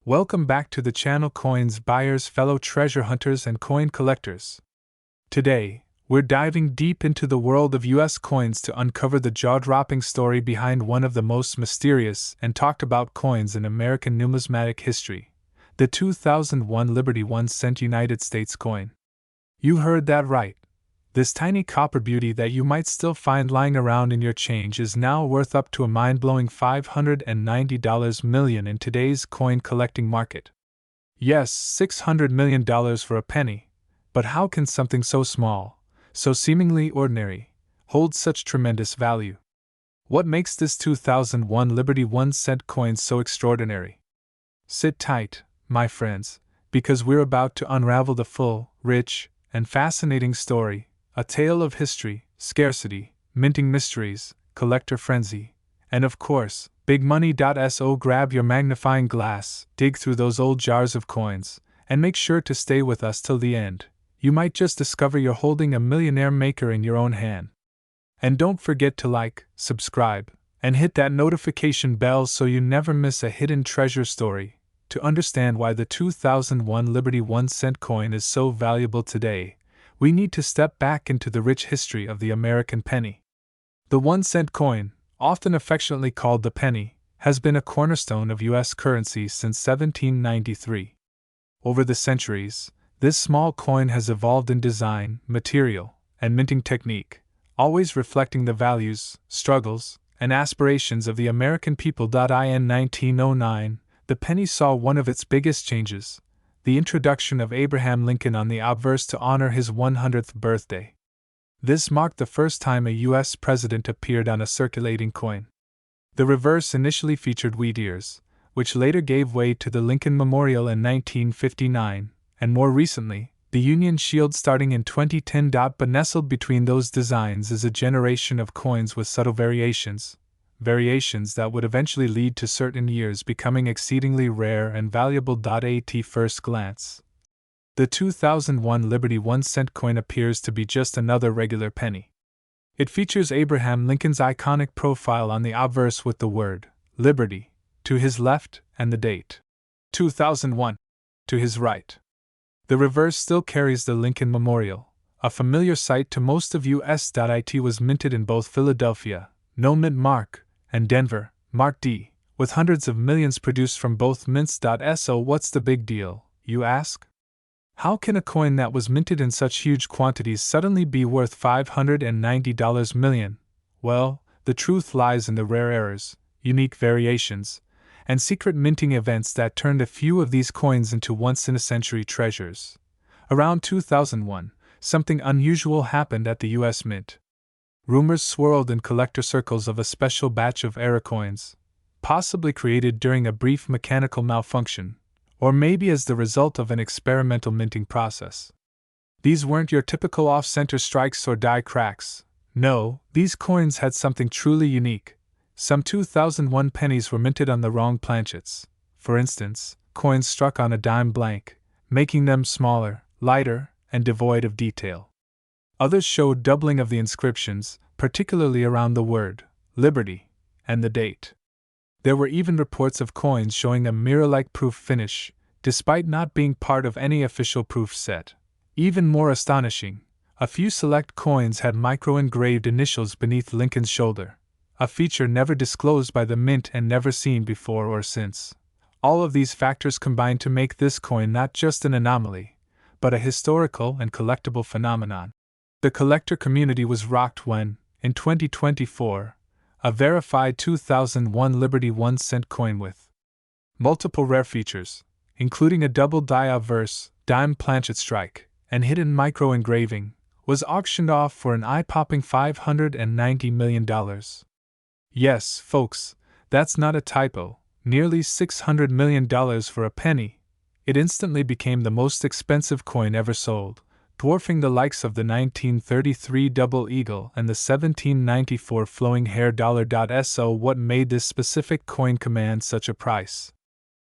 Welcome back to the channel, coins buyers, fellow treasure hunters, and coin collectors. Today, we're diving deep into the world of US coins to uncover the jaw-dropping story behind one of the most mysterious and talked about coins in American numismatic history, the 2001 Liberty 1-cent United States coin. You heard that right. This tiny copper beauty that you might still find lying around in your change is now worth up to a mind-blowing $590 million in today's coin collecting market. Yes, $600 million for a penny, but how can something so small, so seemingly ordinary, hold such tremendous value? What makes this 2001 Liberty 1-cent coin so extraordinary? Sit tight, my friends, because we're about to unravel the full, rich, and fascinating story. A tale of history, scarcity, minting mysteries, collector frenzy, and of course, big money. So grab your magnifying glass, dig through those old jars of coins, and make sure to stay with us till the end. You might just discover you're holding a millionaire maker in your own hand. And don't forget to like, subscribe, and hit that notification bell so you never miss a hidden treasure story. To understand why the 2001 Liberty 1-cent coin is so valuable today, we need to step back into the rich history of the American penny. The 1-cent coin, often affectionately called the penny, has been a cornerstone of U.S. currency since 1793. Over the centuries, this small coin has evolved in design, material, and minting technique, always reflecting the values, struggles, and aspirations of the American people. In 1909, the penny saw one of its biggest changes: the introduction of Abraham Lincoln on the obverse to honor his 100th birthday. This marked the first time a U.S. president appeared on a circulating coin. The reverse initially featured wheat ears, which later gave way to the Lincoln Memorial in 1959, and more recently, the Union Shield starting in 2010. But nestled between those designs is a generation of coins with subtle variations that would eventually lead to certain years becoming exceedingly rare and valuable. At first glance, the 2001 Liberty 1-cent coin appears to be just another regular penny. It features Abraham Lincoln's iconic profile on the obverse with the word Liberty to his left and the date 2001 to his right. The reverse still carries the Lincoln Memorial, a familiar sight to most of us. It was minted in both Philadelphia, no mint mark, and Denver, Mark D, with hundreds of millions produced from both mints. So what's the big deal, you ask? How can a coin that was minted in such huge quantities suddenly be worth $590 million? Well, the truth lies in the rare errors, unique variations, and secret minting events that turned a few of these coins into once-in-a-century treasures. Around 2001, something unusual happened at the U.S. Mint. Rumors swirled in collector circles of a special batch of error coins, possibly created during a brief mechanical malfunction, or maybe as the result of an experimental minting process. These weren't your typical off-center strikes or die cracks. No, these coins had something truly unique. Some 2001 pennies were minted on the wrong planchets. For instance, coins struck on a dime blank, making them smaller, lighter, and devoid of detail. Others showed doubling of the inscriptions, particularly around the word Liberty and the date. There were even reports of coins showing a mirror-like proof finish, despite not being part of any official proof set. Even more astonishing, a few select coins had micro-engraved initials beneath Lincoln's shoulder, a feature never disclosed by the mint and never seen before or since. All of these factors combined to make this coin not just an anomaly, but a historical and collectible phenomenon. The collector community was rocked when, in 2024, a verified 2001 Liberty 1-cent coin with multiple rare features, including a double die obverse, dime planchet strike, and hidden micro-engraving, was auctioned off for an eye-popping $590 million. Yes, folks, that's not a typo, nearly $600 million for a penny. It instantly became the most expensive coin ever sold, dwarfing the likes of the 1933 Double Eagle and the 1794 Flowing Hair dollar. So what made this specific coin command such a price?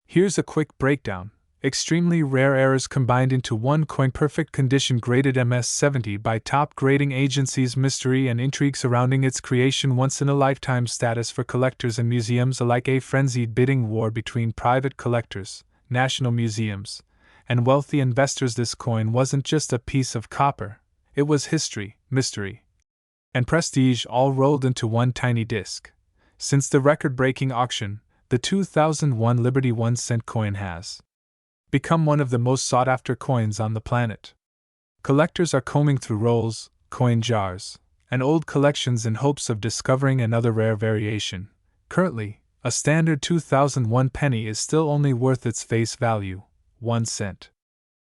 Here's a quick breakdown. Extremely rare errors combined into one coin, perfect condition, graded MS-70 by top grading agencies, mystery and intrigue surrounding its creation, once-in-a-lifetime status for collectors and museums alike, a frenzied bidding war between private collectors, national museums, and wealthy investors. This coin wasn't just a piece of copper, it was history, mystery, and prestige all rolled into one tiny disc. Since the record-breaking auction, the 2001 Liberty 1-cent coin has become one of the most sought-after coins on the planet. Collectors are combing through rolls, coin jars, and old collections in hopes of discovering another rare variation. Currently, a standard 2001 penny is still only worth its face value, 1 cent.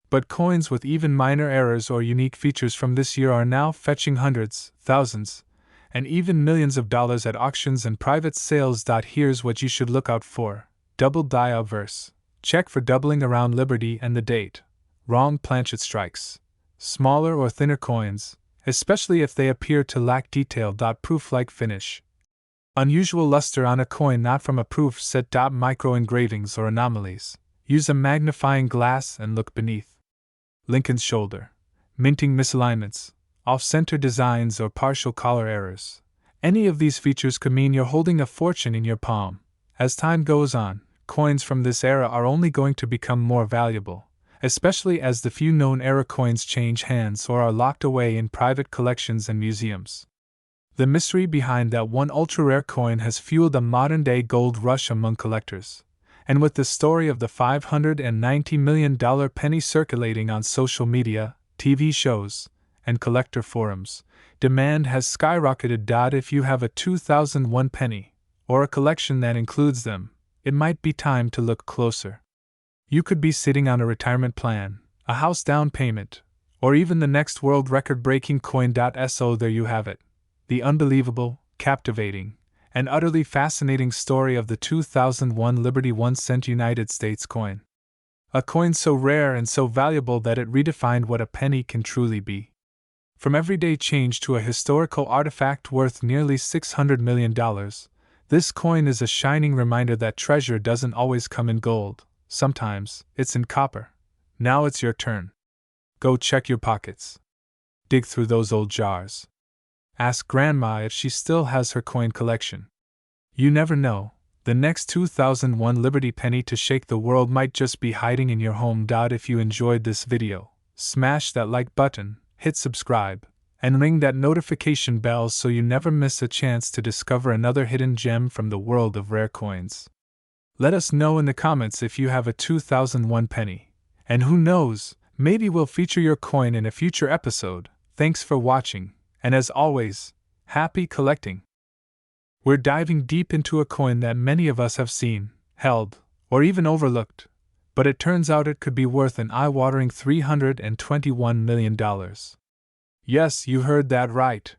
But coins with even minor errors or unique features from this year are now fetching hundreds, thousands, and even millions of dollars at auctions and private sales. Here's what you should look out for. Double die obverse. Check for doubling around Liberty and the date. Wrong planchet strikes. Smaller or thinner coins, especially if they appear to lack detail. Proof-like finish. Unusual luster on a coin not from a proof set. Micro engravings or anomalies. Use a magnifying glass and look beneath. Lincoln's shoulder. Minting misalignments, off-center designs, or partial collar errors. Any of these features could mean you're holding a fortune in your palm. As time goes on, coins from this era are only going to become more valuable, especially as the few known era coins change hands or are locked away in private collections and museums. The mystery behind that one ultra-rare coin has fueled a modern-day gold rush among collectors. And with the story of the $590 million penny circulating on social media, TV shows, and collector forums, demand has skyrocketed. If you have a 2001 penny, or a collection that includes them, it might be time to look closer. You could be sitting on a retirement plan, a house down payment, or even the next world record-breaking coin. So there you have it. The unbelievable, captivating, and utterly fascinating story of the 2001 Liberty 1-cent United States coin. A coin so rare and so valuable that it redefined what a penny can truly be. From everyday change to a historical artifact worth nearly $600 million, this coin is a shining reminder that treasure doesn't always come in gold. Sometimes it's in copper. Now it's your turn. Go check your pockets. Dig through those old jars. Ask Grandma if she still has her coin collection. You never know, the next 2001 Liberty penny to shake the world might just be hiding in your home. If you enjoyed this video, smash that like button, hit subscribe, and ring that notification bell so you never miss a chance to discover another hidden gem from the world of rare coins. Let us know in the comments if you have a 2001 penny. And who knows, maybe we'll feature your coin in a future episode. Thanks for watching, and as always, happy collecting! We're diving deep into a coin that many of us have seen, held, or even overlooked, but it turns out it could be worth an eye-watering $321 million. Yes, you heard that right.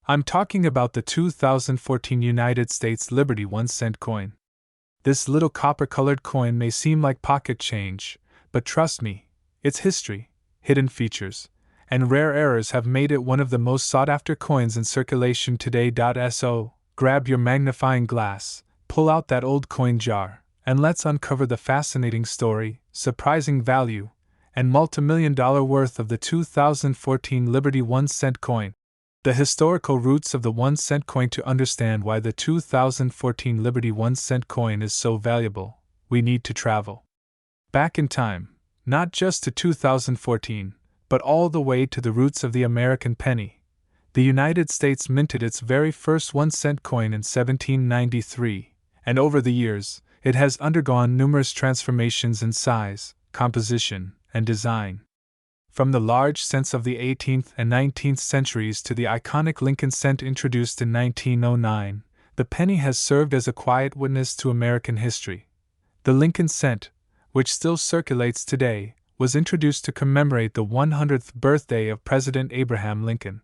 I'm talking about the 2014 United States Liberty 1-cent coin. This little copper-colored coin may seem like pocket change, but trust me, its history, hidden features, and rare errors have made it one of the most sought-after coins in circulation today. So, grab your magnifying glass, pull out that old coin jar, and let's uncover the fascinating story, surprising value, and multi-million-dollar worth of the 2014 Liberty 1-cent coin. The historical roots of the 1-cent coin. To understand why the 2014 Liberty 1-cent coin is so valuable, we need to travel back in time, not just to 2014, but all the way to the roots of the American penny. The United States minted its very first 1-cent coin in 1793, and over the years, it has undergone numerous transformations in size, composition, and design. From the large cents of the 18th and 19th centuries to the iconic Lincoln cent introduced in 1909, the penny has served as a quiet witness to American history. The Lincoln cent, which still circulates today, was introduced to commemorate the 100th birthday of President Abraham Lincoln.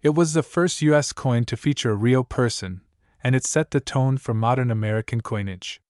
It was the first U.S. coin to feature a real person, and it set the tone for modern American coinage.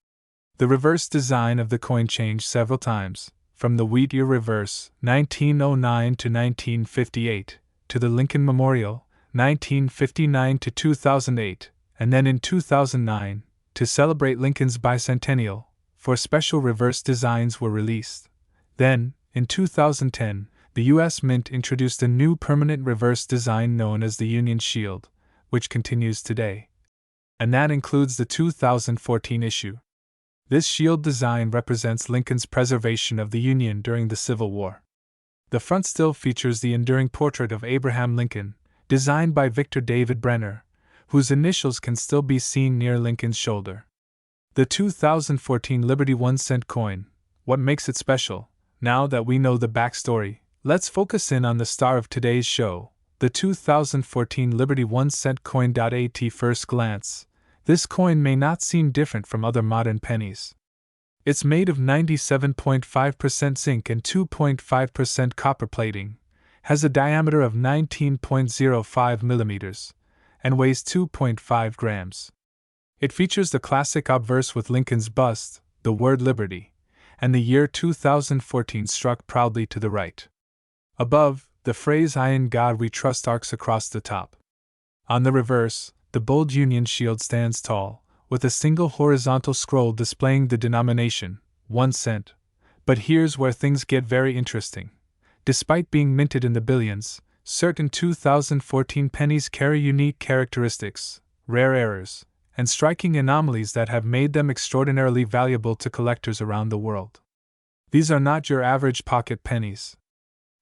The reverse design of the coin changed several times, from the wheat year reverse, 1909 to 1958, to the Lincoln Memorial, 1959 to 2008, and then in 2009, to celebrate Lincoln's bicentennial, 4 special reverse designs were released. Then, in 2010, the U.S. Mint introduced a new permanent reverse design known as the Union Shield, which continues today. And that includes the 2014 issue. This shield design represents Lincoln's preservation of the Union during the Civil War. The front still features the enduring portrait of Abraham Lincoln, designed by Victor David Brenner, whose initials can still be seen near Lincoln's shoulder. The 2014 Liberty 1-cent coin. What makes it special? Now that we know the backstory, let's focus in on the star of today's show, the 2014 Liberty 1-cent coin. At first glance, this coin may not seem different from other modern pennies. It's made of 97.5% zinc and 2.5% copper plating, has a diameter of 19.05 millimeters, and weighs 2.5 grams. It features the classic obverse with Lincoln's bust, the word Liberty, and the year 2014 struck proudly to the right. Above, the phrase "I in God we trust" arcs across the top. On the reverse, the bold Union shield stands tall, with a single horizontal scroll displaying the denomination, 1 cent. But here's where things get very interesting. Despite being minted in the billions, certain 2014 pennies carry unique characteristics, rare errors, and striking anomalies that have made them extraordinarily valuable to collectors around the world. These are not your average pocket pennies.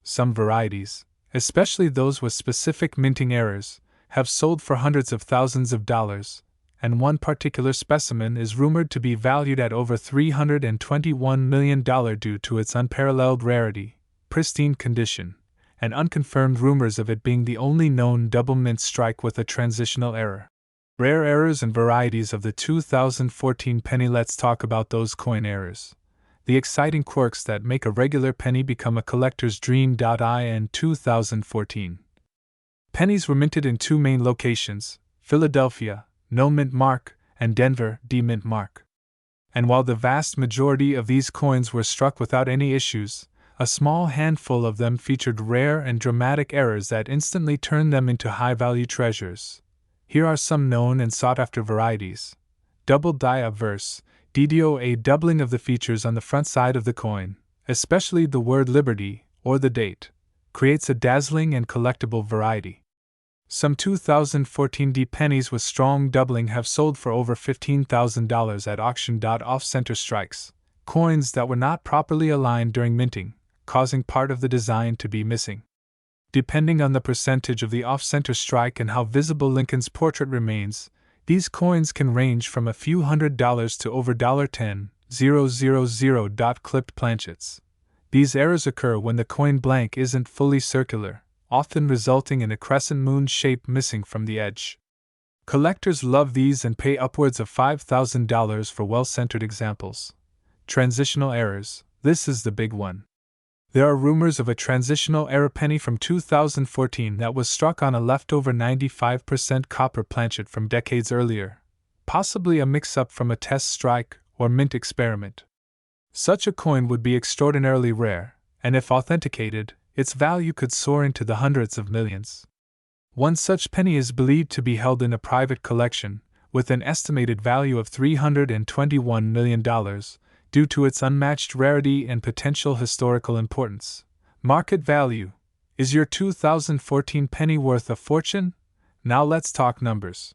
Some varieties, especially those with specific minting errors, have sold for hundreds of thousands of dollars, and one particular specimen is rumored to be valued at over $321 million due to its unparalleled rarity, pristine condition, and unconfirmed rumors of it being the only known double mint strike with a transitional error. Rare errors and varieties of the 2014 penny. Let's talk about those coin errors. The exciting quirks that make a regular penny become a collector's dream. In 2014, pennies were minted in two main locations: Philadelphia, no mint mark, and Denver, D mint mark. And while the vast majority of these coins were struck without any issues, a small handful of them featured rare and dramatic errors that instantly turned them into high-value treasures. Here are some known and sought-after varieties. Double die obverse, DDO, a doubling of the features on the front side of the coin, especially the word Liberty, or the date, creates a dazzling and collectible variety. Some 2014 D pennies with strong doubling have sold for over $15,000 at auction. Off-center strikes, coins that were not properly aligned during minting, causing part of the design to be missing. Depending on the percentage of the off-center strike and how visible Lincoln's portrait remains, these coins can range from a few $100s to over $10,000. Clipped planchets. These errors occur when the coin blank isn't fully circular, often resulting in a crescent moon shape missing from the edge. Collectors love these and pay upwards of $5,000 for well-centered examples. Transitional errors. This is the big one. There are rumors of a transitional error penny from 2014 that was struck on a leftover 95% copper planchet from decades earlier, possibly a mix-up from a test strike or mint experiment. Such a coin would be extraordinarily rare, and if authenticated, its value could soar into the hundreds of millions. One such penny is believed to be held in a private collection, with an estimated value of $321 million, due to its unmatched rarity and potential historical importance. Market value. Is your 2014 penny worth a fortune? Now let's talk numbers.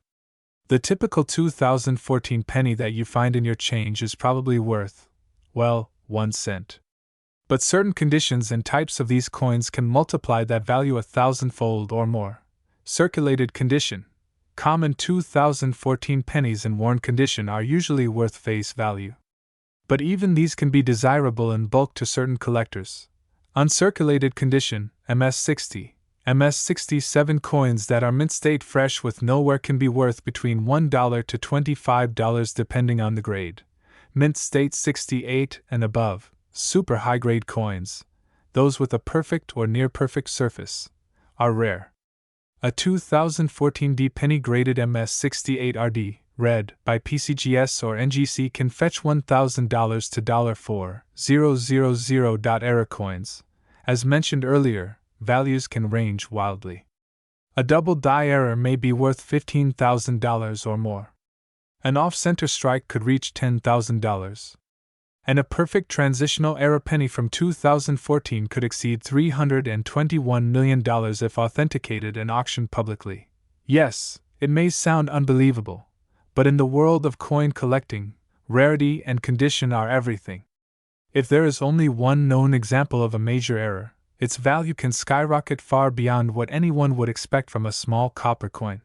The typical 2014 penny that you find in your change is probably worth, well, 1 cent. But certain conditions and types of these coins can multiply that value 1,000-fold or more. Circulated condition. Common 2014 pennies in worn condition are usually worth face value. But even these can be desirable in bulk to certain collectors. Uncirculated condition, MS60, MS67 coins that are mint state fresh with no wear can be worth between $1 to $25 depending on the grade. Mint state 68 and above, super high grade coins, those with a perfect or near perfect surface, are rare. A 2014 D penny graded MS68 RD, red, by PCGS or NGC can fetch $1,000 to $4,000. Error coins. As mentioned earlier, values can range wildly. A double die error may be worth $15,000 or more. An off-center strike could reach $10,000. And a perfect transitional error penny from 2014 could exceed $321 million if authenticated and auctioned publicly. Yes, it may sound unbelievable, but in the world of coin collecting, rarity and condition are everything. If there is only one known example of a major error, its value can skyrocket far beyond what anyone would expect from a small copper coin.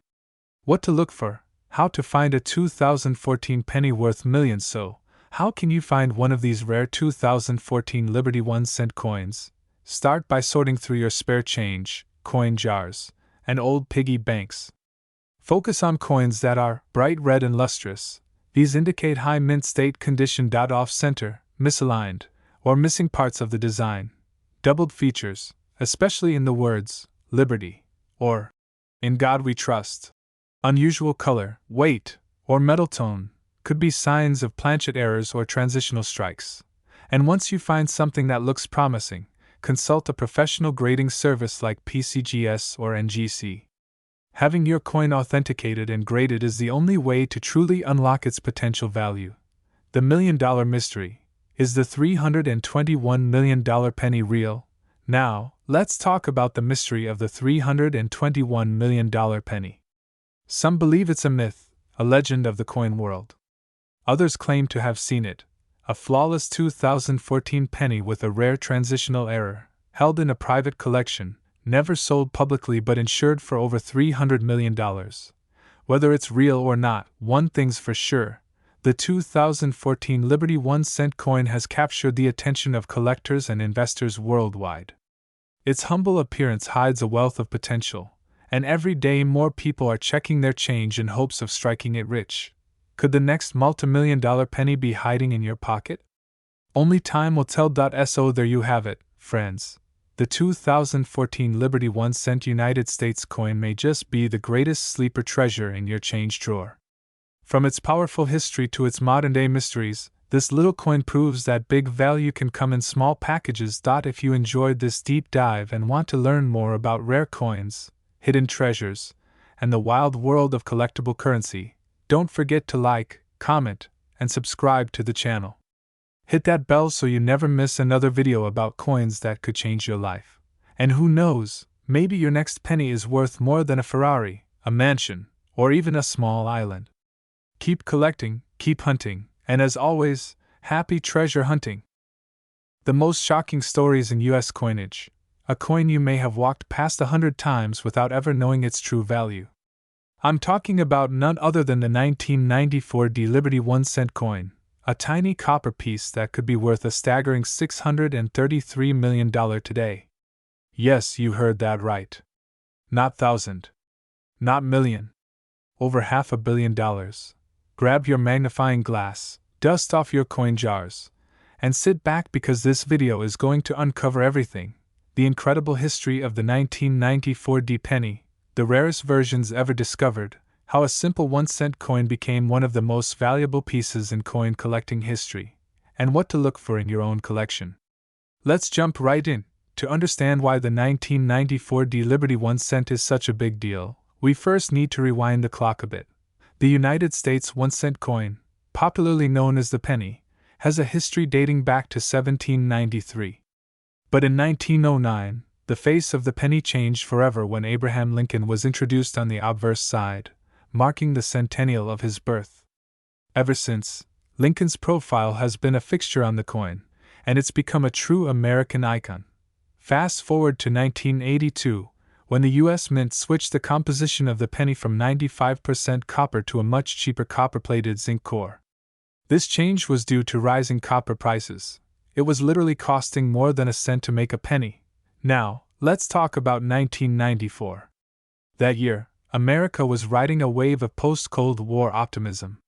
What to look for, how to find a 2014 penny worth millions. So, how can you find one of these rare 2014 Liberty 1-cent coins? Start by sorting through your spare change, coin jars, and old piggy banks. Focus on coins that are bright red and lustrous. These indicate high mint state condition. Off-center, misaligned, or missing parts of the design. Doubled features, especially in the words, Liberty, or In God We Trust. Unusual color, weight, or metal tone could be signs of planchet errors or transitional strikes. And once you find something that looks promising, consult a professional grading service like PCGS or NGC. Having your coin authenticated and graded is the only way to truly unlock its potential value. The million-dollar mystery: is the $321 million penny real? Now, let's talk about the mystery of the $321 million penny. Some believe it's a myth, a legend of the coin world. Others claim to have seen it, a flawless 2014 penny with a rare transitional error, held in a private collection, never sold publicly but insured for over $300 million. Whether it's real or not, one thing's for sure: the 2014 Liberty 1-cent coin has captured the attention of collectors and investors worldwide. Its humble appearance hides a wealth of potential, and every day more people are checking their change in hopes of striking it rich. Could the next multimillion-dollar penny be hiding in your pocket? Only time will tell. So there you have it, friends. The 2014 Liberty 1-cent United States coin may just be the greatest sleeper treasure in your change drawer. From its powerful history to its modern-day mysteries, this little coin proves that big value can come in small packages. If you enjoyed this deep dive and want to learn more about rare coins, hidden treasures, and the wild world of collectible currency, don't forget to like, comment, and subscribe to the channel. Hit that bell so you never miss another video about coins that could change your life. And who knows, maybe your next penny is worth more than a Ferrari, a mansion, or even a small island. Keep collecting, keep hunting, and as always, happy treasure hunting. The most shocking stories in US coinage. A coin you may have walked past 100 times without ever knowing its true value. I'm talking about none other than the 1994 Liberty 1-cent coin, a tiny copper piece that could be worth a staggering $633 million today. Yes, you heard that right. Not thousand. Not million. Over $500 million. Grab your magnifying glass, dust off your coin jars, and sit back because this video is going to uncover everything. The incredible history of the 1994 penny, the rarest versions ever discovered, how a simple 1-cent coin became one of the most valuable pieces in coin collecting history, and what to look for in your own collection. Let's jump right in. To understand why the 1994 Liberty 1-cent is such a big deal, we first need to rewind the clock a bit. The United States 1-cent coin, popularly known as the penny, has a history dating back to 1793. But in 1909, the face of the penny changed forever when Abraham Lincoln was introduced on the obverse side, marking the centennial of his birth. Ever since, Lincoln's profile has been a fixture on the coin, and it's become a true American icon. Fast forward to 1982, when the U.S. Mint switched the composition of the penny from 95% copper to a much cheaper copper-plated zinc core. This change was due to rising copper prices. It was literally costing more than a cent to make a penny. Now, let's talk about 1994. That year, America was riding a wave of post-Cold War optimism.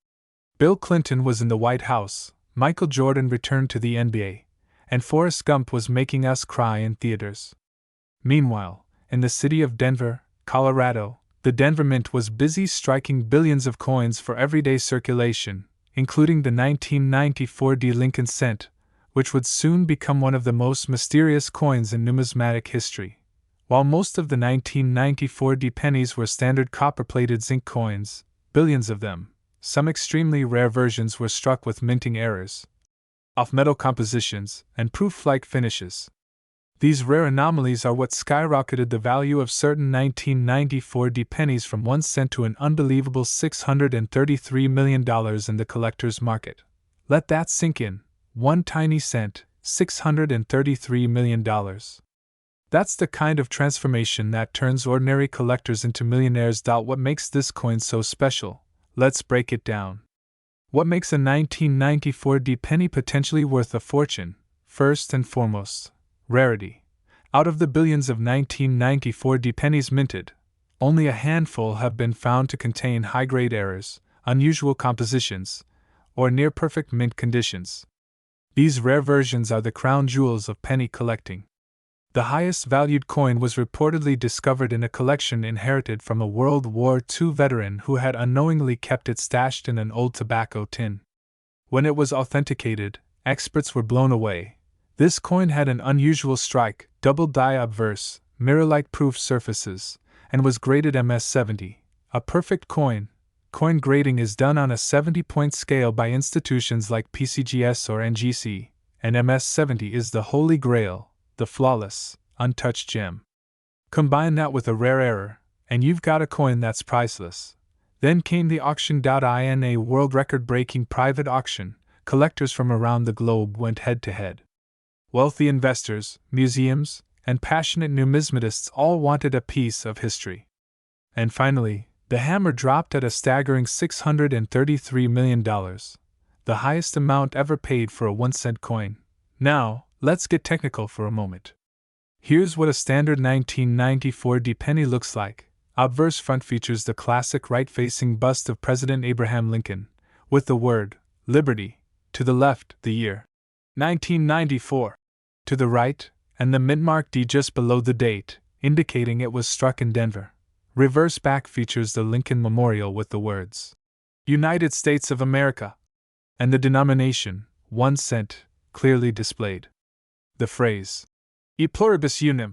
Bill Clinton was in the White House, Michael Jordan returned to the NBA, and Forrest Gump was making us cry in theaters. Meanwhile, in the city of Denver, Colorado, the Denver Mint was busy striking billions of coins for everyday circulation, including the 1994 Lincoln cent, which would soon become one of the most mysterious coins in numismatic history. While most of the 1994 pennies were standard copper-plated zinc coins, billions of them, some extremely rare versions, were struck with minting errors, off-metal compositions, and proof-like finishes. These rare anomalies are what skyrocketed the value of certain 1994 pennies from 1 cent to an unbelievable $633 million in the collector's market. Let that sink in. One tiny cent, $633 million. That's the kind of transformation that turns ordinary collectors into millionaires. What makes this coin so special? Let's break it down. What makes a 1994 D penny potentially worth a fortune? First and foremost, rarity. Out of the billions of 1994 D pennies minted, only a handful have been found to contain high-grade errors, unusual compositions, or near-perfect mint conditions. These rare versions are the crown jewels of penny collecting. The highest valued coin was reportedly discovered in a collection inherited from a World War II veteran who had unknowingly kept it stashed in an old tobacco tin. When it was authenticated, experts were blown away. This coin had an unusual strike, double die obverse, mirror-like proof surfaces, and was graded MS-70, a perfect coin. Coin grading is done on a 70-point scale by institutions like PCGS or NGC, and MS-70 is the holy grail, the flawless, untouched gem. Combine that with a rare error, and you've got a coin that's priceless. Then came the auction.in, a world record-breaking private auction. Collectors from around the globe went head-to-head. Wealthy investors, museums, and passionate numismatists all wanted a piece of history. And finally, the hammer dropped at a staggering $633 million, the highest amount ever paid for a 1-cent coin. Now, let's get technical for a moment. Here's what a standard 1994 D penny looks like. Obverse front features the classic right-facing bust of President Abraham Lincoln, with the word, Liberty, to the left, the year, 1994, to the right, and the mint mark D just below the date, indicating it was struck in Denver. Reverse back features the Lincoln Memorial with the words, United States of America, and the denomination, 1 cent, clearly displayed. The phrase, E pluribus unum,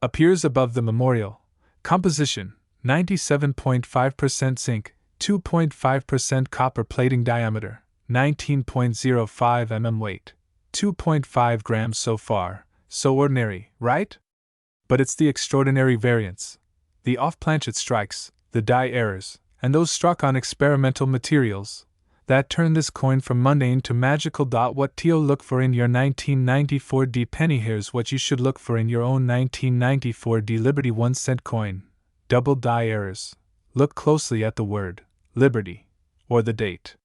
appears above the memorial. Composition, 97.5% zinc, 2.5% copper plating diameter, 19.05 mm weight, 2.5 grams so far, so ordinary, right? But it's the extraordinary variants, the off-planchet strikes, the die errors, and those struck on experimental materials, that turn this coin from mundane to magical. What to look for in your 1994 D penny? Here's what you should look for in your own 1994 D Liberty 1-cent coin. Double die errors. Look closely at the word, Liberty, or the date.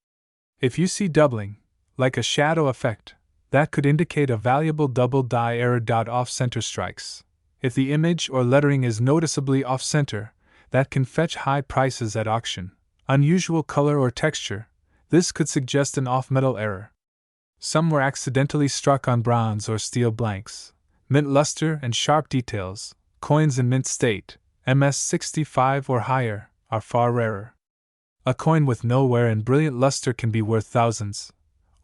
If you see doubling, like a shadow effect, that could indicate a valuable double die error. Off-center strikes. If the image or lettering is noticeably off-center, that can fetch high prices at auction. Unusual color or texture, this could suggest an off-metal error. Some were accidentally struck on bronze or steel blanks. Mint luster and sharp details, coins in mint state, MS-65 or higher, are far rarer. A coin with no wear and brilliant luster can be worth thousands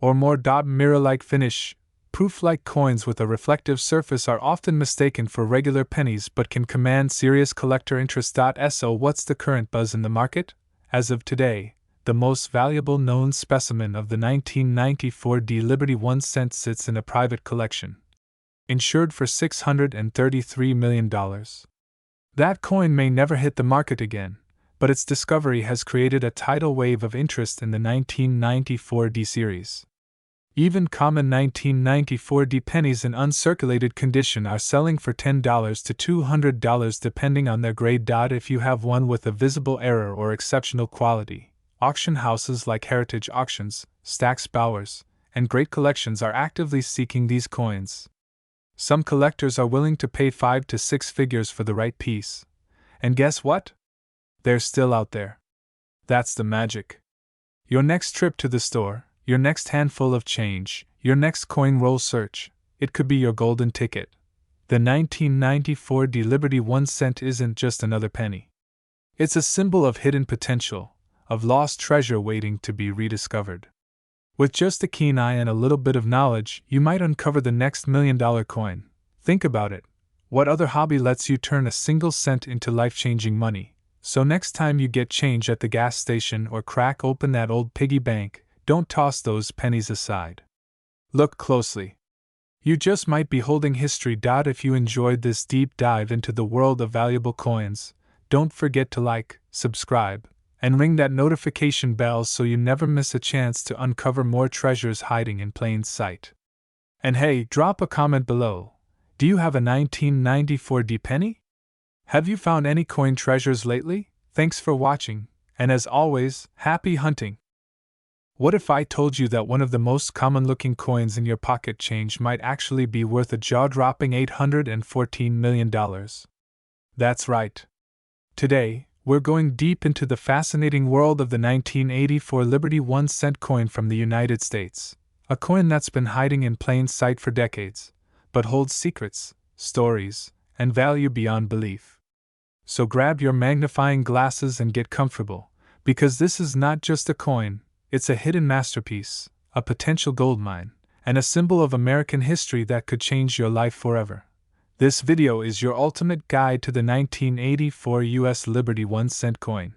or more. Mirror-like finish, proof-like coins with a reflective surface are often mistaken for regular pennies but can command serious collector interest. So what's the current buzz in the market? As of today, the most valuable known specimen of the 1994 D Liberty 1 cent sits in a private collection, insured for $633 million. That coin may never hit the market again, but its discovery has created a tidal wave of interest in the 1994 D series. Even common 1994 D pennies in uncirculated condition are selling for $10 to $200 depending on their grade. If you have one with a visible error or exceptional quality, auction houses like Heritage Auctions, Stack's Bowers, and Great Collections are actively seeking these coins. Some collectors are willing to pay 5 to 6 figures for the right piece. And guess what? They're still out there. That's the magic. Your next trip to the store, your next handful of change, your next coin roll search, it could be your golden ticket. The 1994 D Liberty 1 cent isn't just another penny. It's a symbol of hidden potential, of lost treasure waiting to be rediscovered. With just a keen eye and a little bit of knowledge, you might uncover the next $1 million coin. Think about it. What other hobby lets you turn a single cent into life-changing money? So next time you get change at the gas station or crack open that old piggy bank, don't toss those pennies aside. Look closely. You just might be holding history. If you enjoyed this deep dive into the world of valuable coins, don't forget to like, subscribe, and ring that notification bell so you never miss a chance to uncover more treasures hiding in plain sight. And hey, drop a comment below. Do you have a 1994 penny? Have you found any coin treasures lately? Thanks for watching, and as always, happy hunting! What if I told you that one of the most common-looking coins in your pocket change might actually be worth a jaw-dropping $814 million? That's right. Today, we're going deep into the fascinating world of the 1984 Liberty 1-cent coin from the United States, a coin that's been hiding in plain sight for decades, but holds secrets, stories, and value beyond belief. So grab your magnifying glasses and get comfortable, because this is not just a coin. It's a hidden masterpiece, a potential goldmine, and a symbol of American history that could change your life forever. This video is your ultimate guide to the 1984 U.S. Liberty 1-cent coin.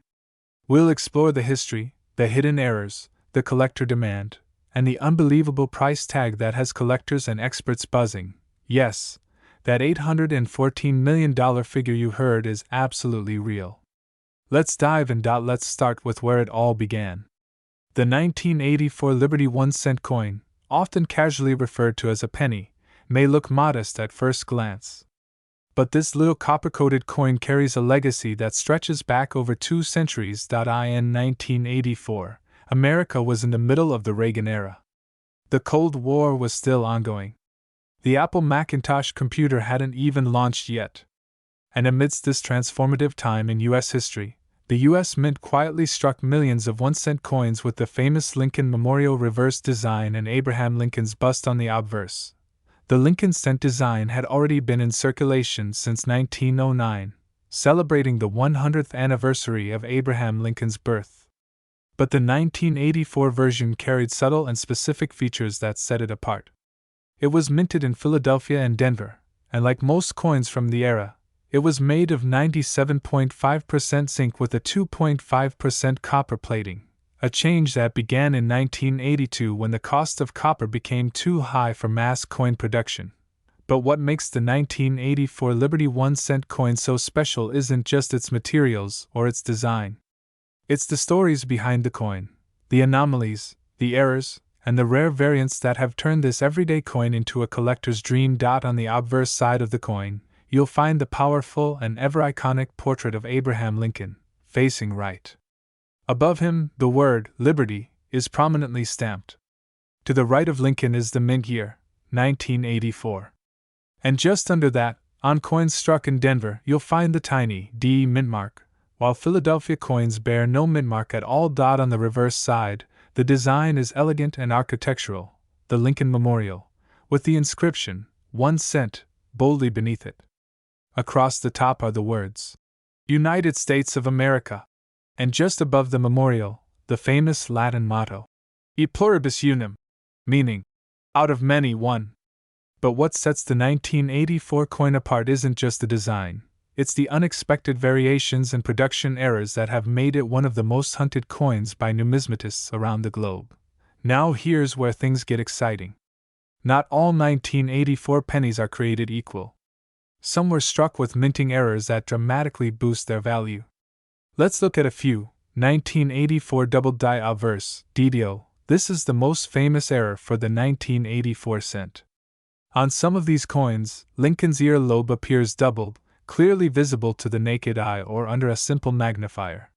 We'll explore the history, the hidden errors, the collector demand, and the unbelievable price tag that has collectors and experts buzzing. Yes, that $814 million figure you heard is absolutely real. Let's dive in. Let's start with where it all began. The 1984 Liberty 1-cent coin, often casually referred to as a penny, may look modest at first glance. But this little copper-coated coin carries a legacy that stretches back over 2 centuries. In 1984, America was in the middle of the Reagan era. The Cold War was still ongoing. The Apple Macintosh computer hadn't even launched yet. And amidst this transformative time in U.S. history, the U.S. Mint quietly struck millions of 1-cent coins with the famous Lincoln Memorial reverse design and Abraham Lincoln's bust on the obverse. The Lincoln cent design had already been in circulation since 1909, celebrating the 100th anniversary of Abraham Lincoln's birth. But the 1984 version carried subtle and specific features that set it apart. It was minted in Philadelphia and Denver, and like most coins from the era, it was made of 97.5% zinc with a 2.5% copper plating, a change that began in 1982 when the cost of copper became too high for mass coin production. But what makes the 1984 Liberty 1-cent coin so special isn't just its materials or its design. It's the stories behind the coin, the anomalies, the errors, and the rare variants that have turned this everyday coin into a collector's dream. On the obverse side of the coin, you'll find the powerful and ever-iconic portrait of Abraham Lincoln, facing right. Above him, the word Liberty is prominently stamped. To the right of Lincoln is the mint year, 1984. And just under that, on coins struck in Denver, you'll find the tiny D mint mark, while Philadelphia coins bear no mint mark at all. On the reverse side, the design is elegant and architectural, the Lincoln Memorial, with the inscription, 1 cent, boldly beneath it. Across the top are the words, United States of America, and just above the memorial, the famous Latin motto, E pluribus unum, meaning, out of many one. But what sets the 1984 coin apart isn't just the design, it's the unexpected variations and production errors that have made it one of the most hunted coins by numismatists around the globe. Now here's where things get exciting. Not all 1984 pennies are created equal. Some were struck with minting errors that dramatically boost their value. Let's look at a few. 1984 double die obverse, DDO. This is the most famous error for the 1984 cent. On some of these coins, Lincoln's ear lobe appears doubled, clearly visible to the naked eye or under a simple magnifier.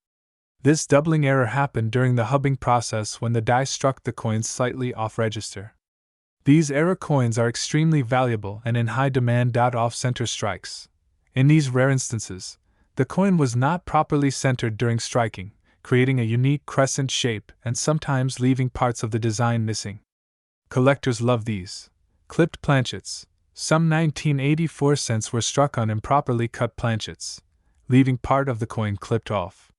This doubling error happened during the hubbing process when the die struck the coins slightly off register. These error coins are extremely valuable and in high demand. Off-center strikes. In these rare instances, the coin was not properly centered during striking, creating a unique crescent shape and sometimes leaving parts of the design missing. Collectors love these clipped planchets. Some 1984 cents were struck on improperly cut planchets, leaving part of the coin clipped off.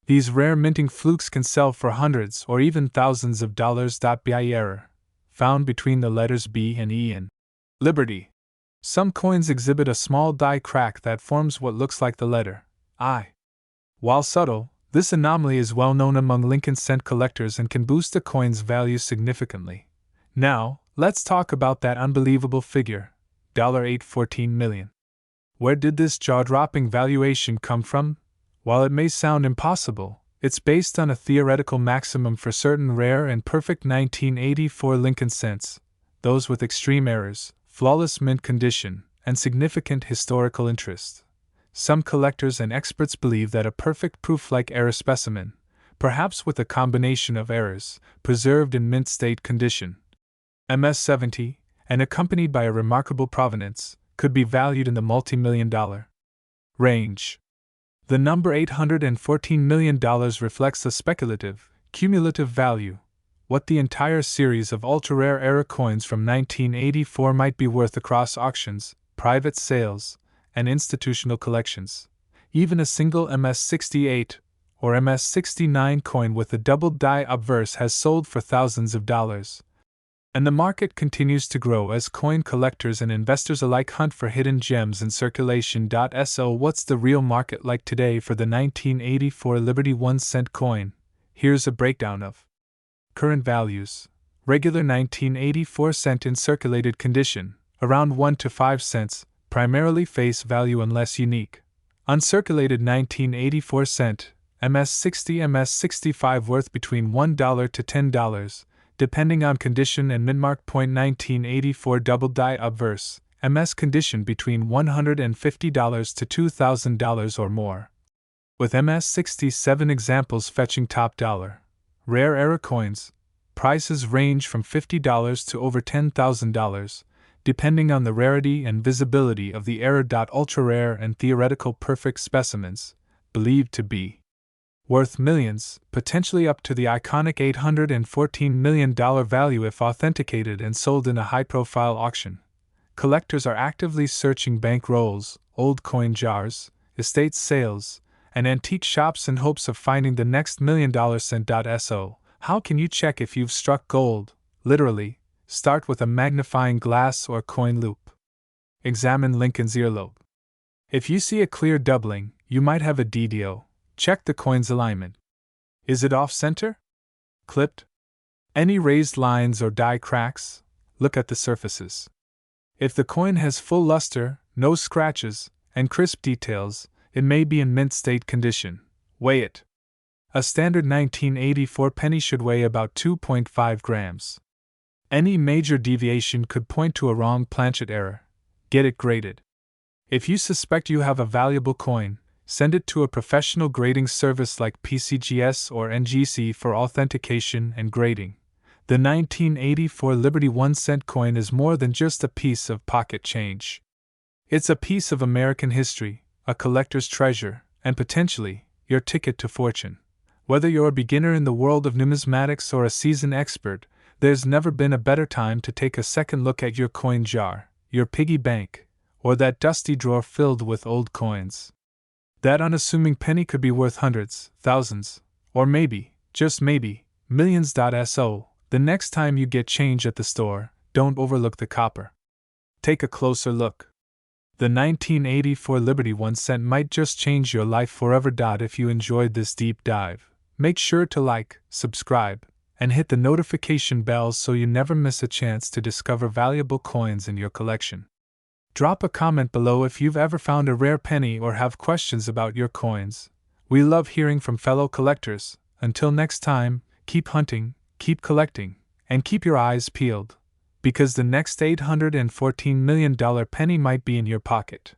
These rare minting flukes can sell for hundreds or even thousands of dollars. Bi error, found between the letters B and E in Liberty. Some coins exhibit a small die crack that forms what looks like the letter I. While subtle, this anomaly is well known among Lincoln cent collectors and can boost a coin's value significantly. Now, let's talk about that unbelievable figure, $814 million. Where did this jaw-dropping valuation come from? While it may sound impossible, It's based on a theoretical maximum for certain rare and perfect 1984 Lincoln cents, those with extreme errors, flawless mint condition, and significant historical interest. Some collectors and experts believe that a perfect proof-like error specimen, perhaps with a combination of errors, preserved in mint state condition, MS-70, and accompanied by a remarkable provenance, could be valued in the multi-million-dollar range. The number $814 million reflects a speculative, cumulative value, what the entire series of ultra-rare era coins from 1984 might be worth across auctions, private sales, and institutional collections. Even a single MS-68 or MS-69 coin with a double die obverse has sold for thousands of dollars. And the market continues to grow as coin collectors and investors alike hunt for hidden gems in circulation. So, what's the real market like today for the 1984 Liberty 1-cent coin? Here's a breakdown of current values. Regular 1984 cent in circulated condition, around 1 to 5 cents, primarily face value unless unique. Uncirculated 1984 cent, MS-60, MS-65 worth between $1 to $10. Depending on condition and mintmark. 1984 double die obverse, MS condition between $150 to $2,000 or more. With MS-67 examples fetching top dollar. Rare era coins, prices range from $50 to over $10,000, depending on the rarity and visibility of the era. Ultra rare and theoretical perfect specimens, believed to be worth millions, potentially up to the iconic $814 million value if authenticated and sold in a high-profile auction. Collectors are actively searching bank rolls, old coin jars, estate sales, and antique shops in hopes of finding the next $1 million cent. So, how can you check if you've struck gold? Literally, start with a magnifying glass or coin loop. Examine Lincoln's earlobe. If you see a clear doubling, you might have a DDO. Check the coin's alignment. Is it off-center? Clipped? Any raised lines or die cracks? Look at the surfaces. If the coin has full luster, no scratches, and crisp details, it may be in mint state condition. Weigh it. A standard 1984 penny should weigh about 2.5 grams. Any major deviation could point to a wrong planchet error. Get it graded. If you suspect you have a valuable coin, send it to a professional grading service like PCGS or NGC for authentication and grading. The 1984 Liberty 1-cent coin is more than just a piece of pocket change. It's a piece of American history, a collector's treasure, and potentially, your ticket to fortune. Whether you're a beginner in the world of numismatics or a seasoned expert, there's never been a better time to take a second look at your coin jar, your piggy bank, or that dusty drawer filled with old coins. That unassuming penny could be worth hundreds, thousands, or maybe, just maybe, millions. So, the next time you get change at the store, don't overlook the copper. Take a closer look. The 1984 Liberty 1-cent might just change your life forever. If you enjoyed this deep dive, make sure to like, subscribe, and hit the notification bell so you never miss a chance to discover valuable coins in your collection. Drop a comment below if you've ever found a rare penny or have questions about your coins. We love hearing from fellow collectors. Until next time, keep hunting, keep collecting, and keep your eyes peeled, because the next $814 million penny might be in your pocket.